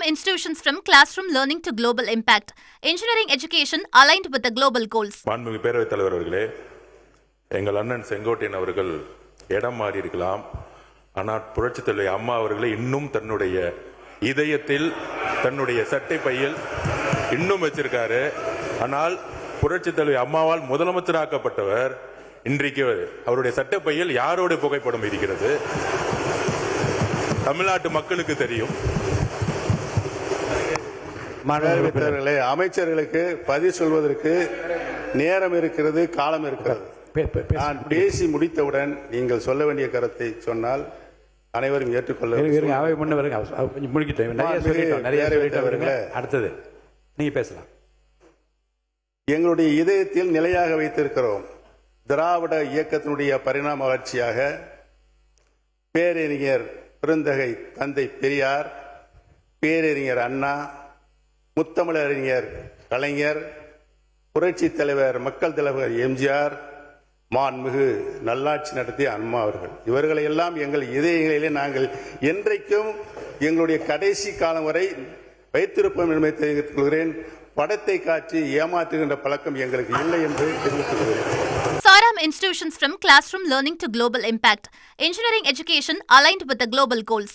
institutions from classroom learning to global impact. Engineering education aligned with the global goals. மாண்புமிகு பேரவைத் தலைவர் அவர்களே, எங்கள் அண்ணன் செங்கோட்டையன் அவர்கள் இடம் மாறி இருக்கலாம். ஆனால் புரட்சித் தலைவி அம்மா அவர்களை இன்னும் தன்னுடைய இதயத்தில், தன்னுடைய சட்டை பையில் இன்னும் வச்சிருக்காரு. ஆனால் புரட்சித் தலைவி அம்மாவால் முதலமைச்சராக்கப்பட்டவர் இன்றைக்கு அவருடைய சட்டை பையில் யாரோட புகைப்படம் இருக்கிறது? தமிழ்நாட்டு மக்களுக்கு தெரியும். மாணவர்களே, அமைச்சர்களுக்கு பதில் சொல்வதற்கு நேரம் இருக்கிறது, காலம் இருக்கிறது. நான் பேசி முடித்தவுடன் நீங்கள் சொல்ல வேண்டிய கருத்தை சொன்னால் அனைவரும் ஏற்றுக்கொள்ள. அடுத்தது நீங்க பேசலாம். எங்களுடைய இதயத்தில் நிலையாக வைத்திருக்கிறோம். திராவிட இயக்கத்தினுடைய பரிணாம வளர்ச்சியாக பேரறிஞர் பெருந்தகை தந்தை பெரியார், பேரறிஞர் அண்ணா, முத்தமிழறிஞர் கலைஞர், புரட்சி தலைவர் மக்கள் தலைவர் எம்ஜிஆர், மாண்புமிகு நல்லாட்சி நடத்திய அம்மா அவர்கள், இவர்களை எல்லாம் எங்கள் இதயங்களிலே நாங்கள் என்றைக்கும் எங்களுடைய கடைசி காலம் வரை வைத்திருப்போம் என்பதை தெரிவித்துக் கொள்கிறேன். படத்தை காட்சி ஏமாற்றுகின்ற பழக்கம் எங்களுக்கு இல்லை என்று தெரிவித்துக் கொள்கிறேன். Saram institutions from classroom learning to global impact. Engineering education aligned with the global goals.